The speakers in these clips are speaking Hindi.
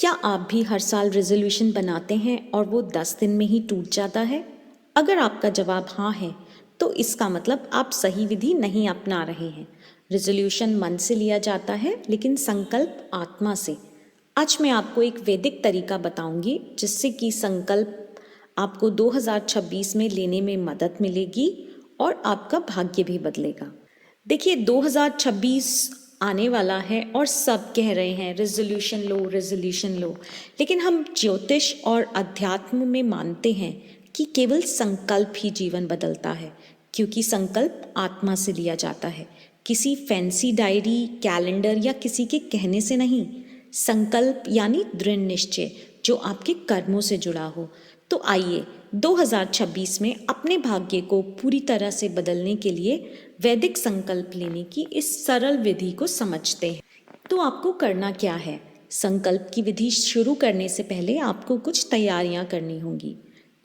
क्या आप भी हर साल रेजोल्यूशन बनाते हैं और वो 10 दिन में ही टूट जाता है? अगर आपका जवाब हाँ है, तो इसका मतलब आप सही विधि नहीं अपना रहे हैं। रेजोल्यूशन मन से लिया जाता है, लेकिन संकल्प आत्मा से। आज मैं आपको एक वैदिक तरीका बताऊंगी, जिससे कि संकल्प आपको 2026 में लेने में मदद मिलेगी और आपका भाग्य भी बदलेगा। देखिए, 2026 आने वाला है और सब कह रहे हैं रेजोल्यूशन लो, रेजोल्यूशन लो। लेकिन हम ज्योतिष और अध्यात्म में मानते हैं कि केवल संकल्प ही जीवन बदलता है, क्योंकि संकल्प आत्मा से लिया जाता है, किसी फैंसी डायरी, कैलेंडर या किसी के कहने से नहीं। संकल्प यानी दृढ़ निश्चय जो आपके कर्मों से जुड़ा हो। तो आइए 2026 में अपने भाग्य को पूरी तरह से बदलने के लिए वैदिक संकल्प लेने की इस सरल विधि को समझते हैं। तो आपको करना क्या है? संकल्प की विधि शुरू करने से पहले आपको कुछ तैयारियां करनी होंगी।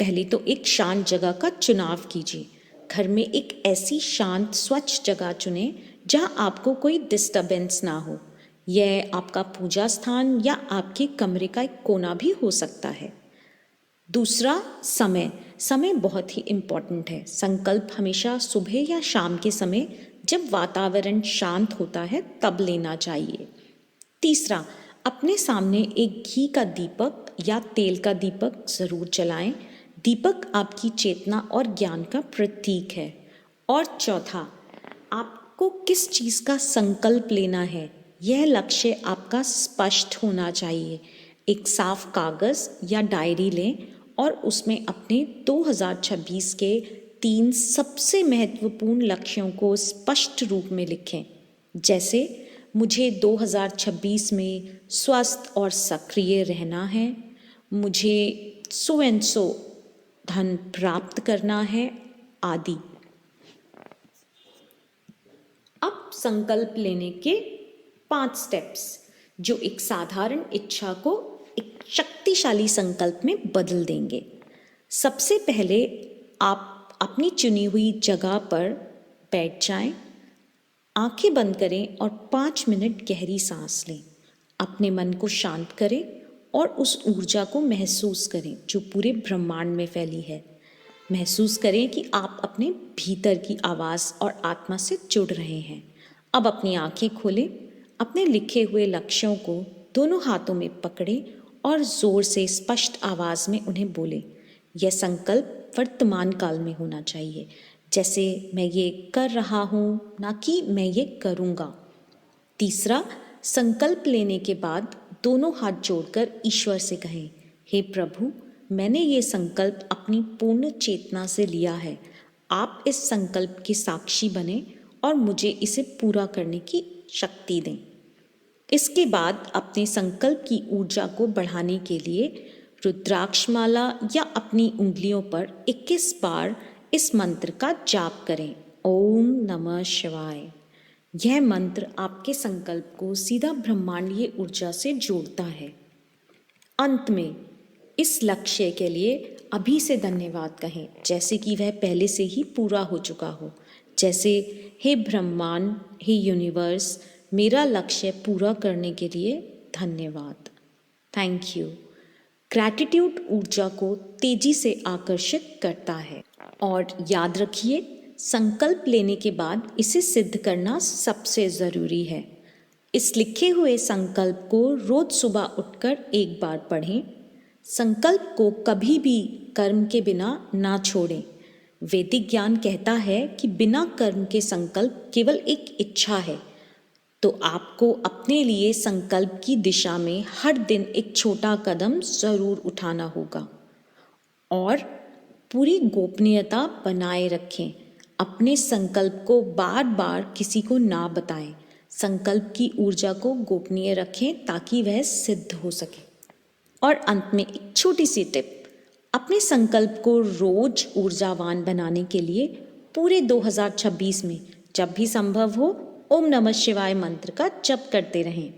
पहले तो एक शांत जगह का चुनाव कीजिए। घर में एक ऐसी शांत स्वच्छ जगह चुनें जहां आपको कोई डिस्टरबेंस ना हो। यह आपका पूजा स्थान या आपके कमरे का एक कोना भी हो सकता है। दूसरा, समय बहुत ही इम्पॉर्टेंट है। संकल्प हमेशा सुबह या शाम के समय जब वातावरण शांत होता है तब लेना चाहिए। तीसरा, अपने सामने एक घी का दीपक या तेल का दीपक ज़रूर जलाएं। दीपक आपकी चेतना और ज्ञान का प्रतीक है। और चौथा, आपको किस चीज़ का संकल्प लेना है, यह लक्ष्य आपका स्पष्ट होना चाहिए। एक साफ कागज़ या डायरी लें और उसमें अपने 2026 के 3 सबसे महत्वपूर्ण लक्ष्यों को स्पष्ट रूप में लिखें। जैसे, मुझे 2026 में स्वस्थ और सक्रिय रहना है, मुझे सो एंड सो धन प्राप्त करना है, आदि। अब संकल्प लेने के 5 स्टेप्स जो एक साधारण इच्छा को एक शक्तिशाली संकल्प में बदल देंगे। सबसे पहले आप अपनी चुनी हुई जगह पर बैठ जाएं, आंखें बंद करें और 5 मिनट गहरी सांस लें। अपने मन को शांत करें और उस ऊर्जा को महसूस करें जो पूरे ब्रह्मांड में फैली है। महसूस करें कि आप अपने भीतर की आवाज़ और आत्मा से जुड़ रहे हैं। अब अपनी आंखें खोलें, अपने लिखे हुए लक्ष्यों को दोनों हाथों में पकड़ें और ज़ोर से स्पष्ट आवाज़ में उन्हें बोलें। यह संकल्प वर्तमान काल में होना चाहिए, जैसे मैं ये कर रहा हूँ, ना कि मैं ये करूँगा। तीसरा, संकल्प लेने के बाद दोनों हाथ जोड़कर ईश्वर से कहें, हे प्रभु, मैंने ये संकल्प अपनी पूर्ण चेतना से लिया है। आप इस संकल्प के साक्षी बने और मुझे इसे पूरा करने की शक्ति दें। इसके बाद अपने संकल्प की ऊर्जा को बढ़ाने के लिए रुद्राक्षमाला या अपनी उंगलियों पर 21 बार इस मंत्र का जाप करें, ओम नमः शिवाय। यह मंत्र आपके संकल्प को सीधा ब्रह्मांडीय ऊर्जा से जोड़ता है। अंत में इस लक्ष्य के लिए अभी से धन्यवाद कहें, जैसे कि वह पहले से ही पूरा हो चुका हो। जैसे, हे ब्रह्मांड, हे यूनिवर्स, मेरा लक्ष्य पूरा करने के लिए धन्यवाद। Thank you. ग्रैटिट्यूड ऊर्जा को तेजी से आकर्षित करता है। और याद रखिए, संकल्प लेने के बाद इसे सिद्ध करना सबसे ज़रूरी है। इस लिखे हुए संकल्प को रोज सुबह उठकर एक बार पढ़ें। संकल्प को कभी भी कर्म के बिना ना छोड़ें। वैदिक ज्ञान कहता है कि बिना कर्म के संकल्प केवल एक इच्छा है। तो आपको अपने लिए संकल्प की दिशा में हर दिन एक छोटा कदम ज़रूर उठाना होगा और पूरी गोपनीयता बनाए रखें। अपने संकल्प को बार बार किसी को ना बताएं। संकल्प की ऊर्जा को गोपनीय रखें ताकि वह सिद्ध हो सके। और अंत में एक छोटी सी टिप, अपने संकल्प को रोज ऊर्जावान बनाने के लिए पूरे 2026 में जब भी संभव हो ओम नमः शिवाय मंत्र का जप करते रहें।